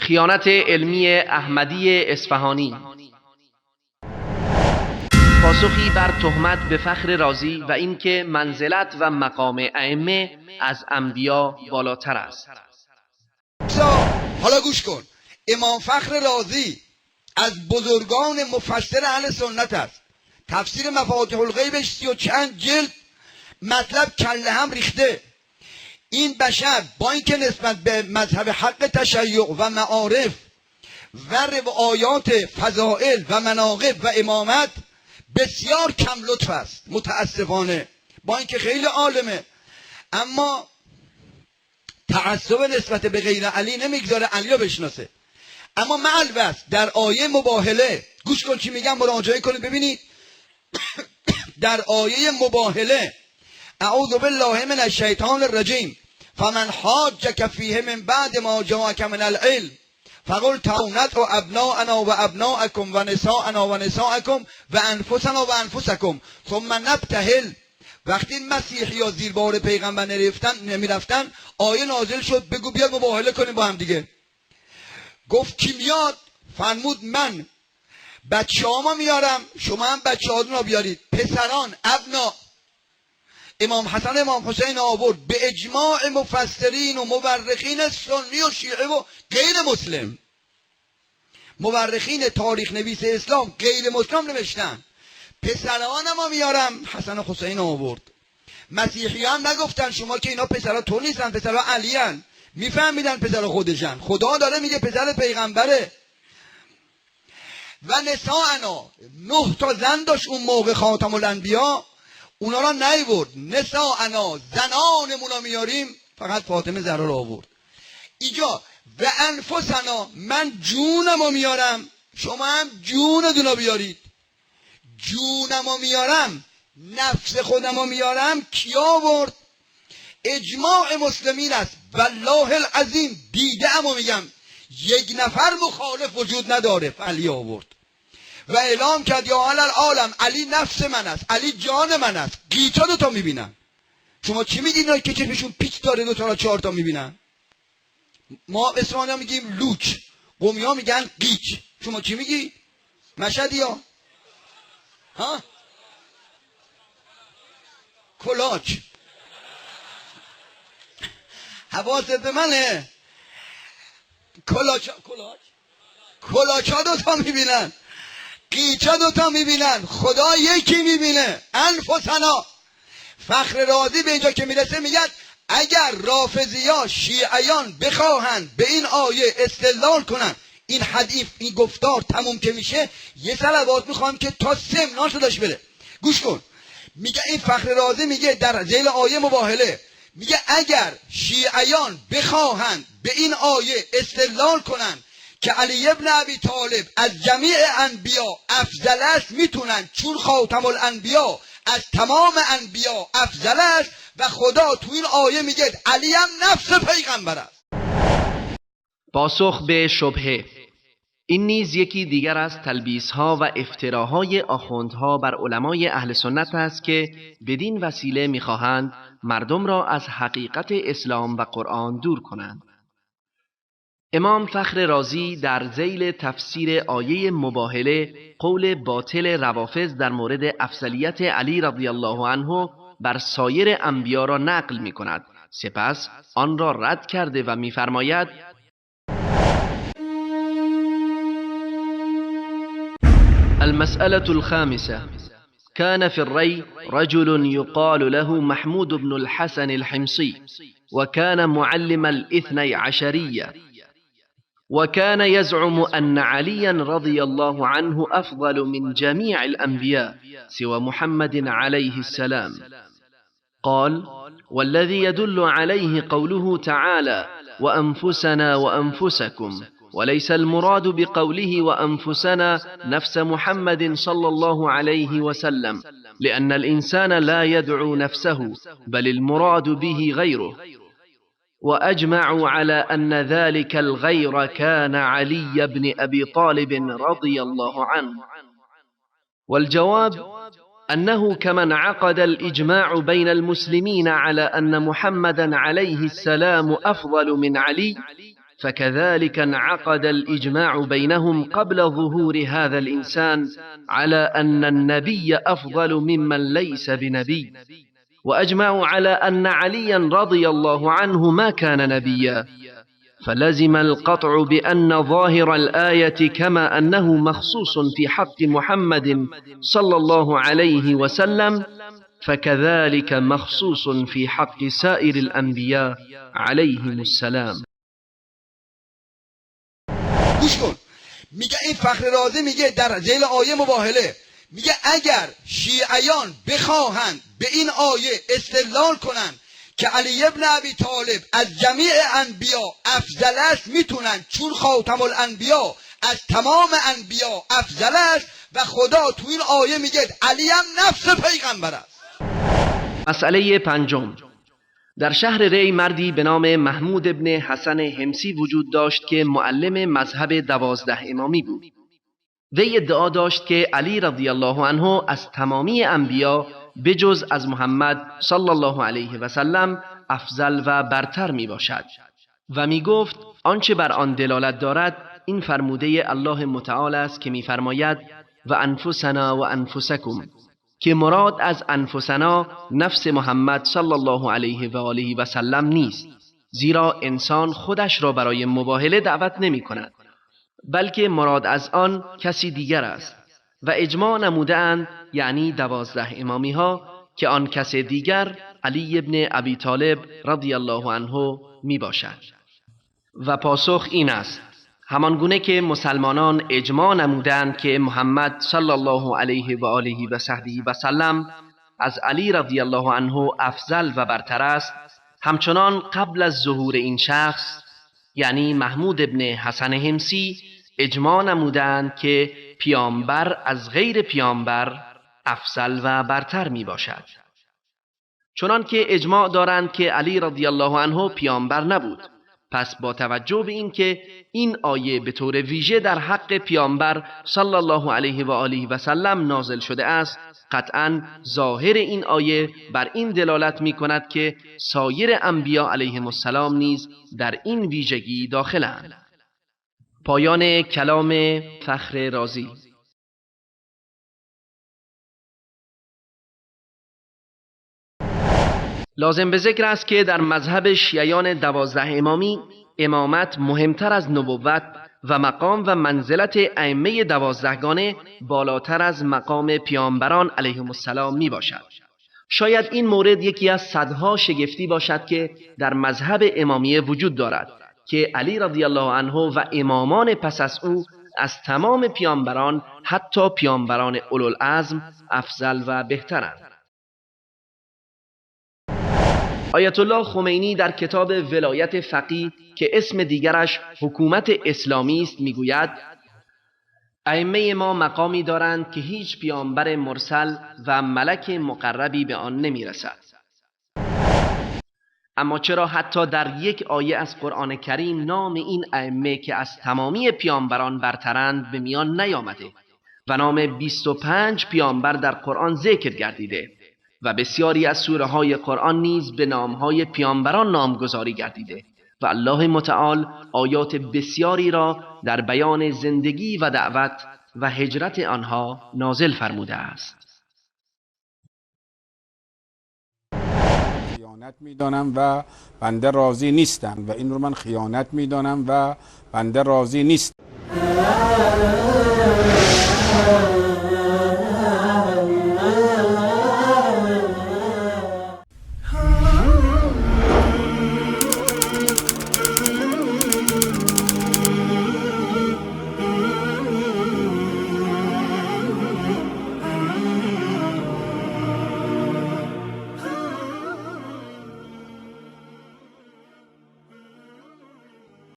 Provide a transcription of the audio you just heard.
خیانت علمی احمدی اصفهانی. پاسخی بر تهمت به فخر رازی و اینکه منزلت و مقام ائمه از انبیا بالاتر است. حالا گوش کن. امام فخر رازی از بزرگان مفسر اهل سنت است. تفسیر مفاتیح الغیبش 30 و چند جلد مطلب کله هم ریخته. این بشر با اینکه نسبت به مذهب حق تشیع و معارف و روایات فضائل و مناقب و امامت بسیار کم لطف است، متاسفانه، با اینکه خیلی عالمه، اما تعصب نسبت به غیر علی نمیگذاره علی رو بشناسه. اما مع البته در آیه مباهله، گوش کن چی میگم، مراجعه کنید ببینید. در آیه مباهله اعوذ بالله من الشیطان الرجیم فمن حاجک فیه من بعد ما جاءک من العلم فقل تعالوا ندعو ابناءنا و ابناءکم و نساءنا و نساءکم و انفسنا و انفسکم ثم نبتهل. وقتی مسیحی ها زیر بار پیغمبر نمیرفتن آیه نازل شد بگو بیاد مباهله کنیم با هم دیگه. گفت کی میاد؟ فرمود من بچه هاما میارم، شما هم بچه هاتون رو بیارید. پسران ابنا. امام حسن امام حسین آورد به اجماع مفسرین و مورخین سنی و شیعه و غیر مسلم. مورخین تاریخ نویس اسلام غیر مسلم نوشتن پسران ما میارم، حسن و حسین آورد. مسیحی هم نگفتن شما که اینا پسرها تو نیستن، پسرها علی هن. میفهمیدن پسر خودشن. خدا داره میگه پسر پیغمبره. و نساءنا، 9 تا زن داشت اون موقع خاتم الانبیا، اونا را نیورد. نساءنا، زنانمون را میاریم، فقط فاطمه زهرا را آورد. اینجا و انفسنا، من جونم رو میارم، شما هم جونتون رو بیارید. جونم رو میارم، نفس خودم رو میارم، کی آورد؟ اجماع مسلمین است. والله العظیم دیده امو میگم یک نفر مخالف وجود نداره. علی آورد و اعلام کرد یا العالم علی نفس من است، علی جان من است. گیتا 2 تا میبینن. شما چی میگین که چشمشون پیچ داره 2 تا 4 تا میبینن؟ ما اصفهانی ها میگیم لوچ، قمی ها میگن قیچ. شما چی میگی؟ مشهدی ها؟ ها؟ کلاچ. حواست به منه. کلاچ ها 2 تا میبینن، قیچا 2 تا میبینن، خدا یکی میبینه. انفسنا. فخر رازی به اینجا که میرسه میگن اگر رافضی ها شیعیان بخواهند به این آیه استدلال کنن، این حدیث، این گفتار تموم که میشه، یه صلوات میخوام که تا سمناش داشت بره. گوش کن. میگه این فخر رازی میگه در ذیل آیه مباهله، میگه اگر شیعیان بخواهند به این آیه استدلال کنن که علی ابن ابی طالب از جمیع انبیا افضل است، میتونن، چون خاتم الانبیا از تمام انبیا افضل است و خدا تو این آیه میگه علی هم نفس پیغمبر است. پاسخ به شبهه. این نیز یکی دیگر از تلبیس‌ها و افتراهای آخوندها بر علمای اهل سنت است که بدین وسیله می‌خواهند مردم را از حقیقت اسلام و قرآن دور کنند. امام فخر رازی در ذیل تفسیر آیه مباهله قول باطل روافض در مورد افضلیت علی رضی الله عنه بر سایر انبیا را نقل می‌کند. سپس آن را رد کرده و می‌فرماید المسألة الخامسة كان في الري رجل يقال له محمود بن الحسن الحمصي وكان معلم الاثني عشرية وكان يزعم أن عليا رضي الله عنه أفضل من جميع الأنبياء سوى محمد عليه السلام. قال والذي يدل عليه قوله تعالى وأنفسنا وأنفسكم، وليس المراد بقوله وأنفسنا نفس محمد صلى الله عليه وسلم، لأن الإنسان لا يدعو نفسه بل المراد به غيره. وأجمعوا على أن ذلك الغير كان علي بن أبي طالب رضي الله عنه. والجواب أنه كما انعقد الإجماع بين المسلمين على أن محمدا عليه السلام أفضل من علي، فكذلك انعقد الإجماع بينهم قبل ظهور هذا الإنسان على أن النبي أفضل ممن ليس بنبي، وأجمعوا على أن عليا رضي الله عنه ما كان نبيا، فلزم القطع بأن ظاهر الآية كما أنه مخصوص في حق محمد صلى الله عليه وسلم فكذلك مخصوص في حق سائر الأنبياء عليهم السلام. گوش کن، میگه این فخر رازی میگه در ذیل آیه مباهله، میگه اگر شیعیان بخواهند به این آیه استدلال کنند که علی ابن ابی طالب از جمیع انبیا افضل است، میتونن، چون خاتم الانبیا از تمام انبیا افضل است و خدا تو این آیه میگه علی هم نفس پیغمبر است. مسئله پنجم. در شهر ری مردی به نام محمود ابن حسن حمصی وجود داشت که معلم مذهب 12 امامی بود. وی ادعا داشت که علی رضی الله عنه از تمامی انبیا بجز از محمد صلی الله علیه و سلم افضل و برتر می باشد و می گفت آنچه بر آن دلالت دارد این فرموده الله متعال است که می فرماید و انفسنا و انفسکم، که مراد از انفسنا نفس محمد صلی الله علیه و آله و سلم نیست، زیرا انسان خودش را برای مباهله دعوت نمی کند، بلکه مراد از آن کسی دیگر است و اجماع نمودند، یعنی 12 امامی ها، که آن کس دیگر علی ابن ابی طالب رضی الله عنه می باشد. و پاسخ این است: همان گونه که مسلمانان اجماع نمودند که محمد صلی الله علیه و آله و صحبه و سلم از علی رضی الله عنه افضل و برتر است، همچنان قبل از ظهور این شخص یعنی محمود ابن حسن حمصی اجماع نمودند که پیامبر از غیر پیامبر افضل و برتر می باشد. چنان که اجماع دارند که علی رضی الله عنه پیامبر نبود، پس با توجه به این که این آیه به طور ویژه در حق پیامبر صلی الله علیه و آله و سلم نازل شده است، قطعاً ظاهر این آیه بر این دلالت می کند که سایر انبیا علیهم السلام نیز در این ویژگی داخلند. پایان کلام فخر رازی. لازم به ذکر است که در مذهب شیعیان 12 امامی امامت مهمتر از نبوت و مقام و منزلت ائمه 12 گانه بالاتر از مقام پیامبران علیهم السلام می باشد. شاید این مورد یکی از صدها شگفتی باشد که در مذهب امامیه وجود دارد که علی رضی الله عنه و امامان پس از او از تمام پیامبران حتی پیامبران اولوالعزم افضل و بهترند. آیت الله خمینی در کتاب ولایت فقیه که اسم دیگرش حکومت اسلامی است میگوید ائمه ما مقامی دارند که هیچ پیامبر مرسل و ملک مقربی به آن نمیرسد. اما چرا حتی در یک آیه از قرآن کریم نام این ائمه که از تمامی پیامبران برترند به میان نیامده و نام 25 پیامبر در قرآن ذکر گردیده و بسیاری از سوره های قرآن نیز به نام های پیامبران نامگذاری گردیده و الله متعال آیات بسیاری را در بیان زندگی و دعوت و هجرت آنها نازل فرموده است؟ خیانت میدانم و بنده راضی نیستم و این رو من خیانت میدانم و بنده راضی نیست.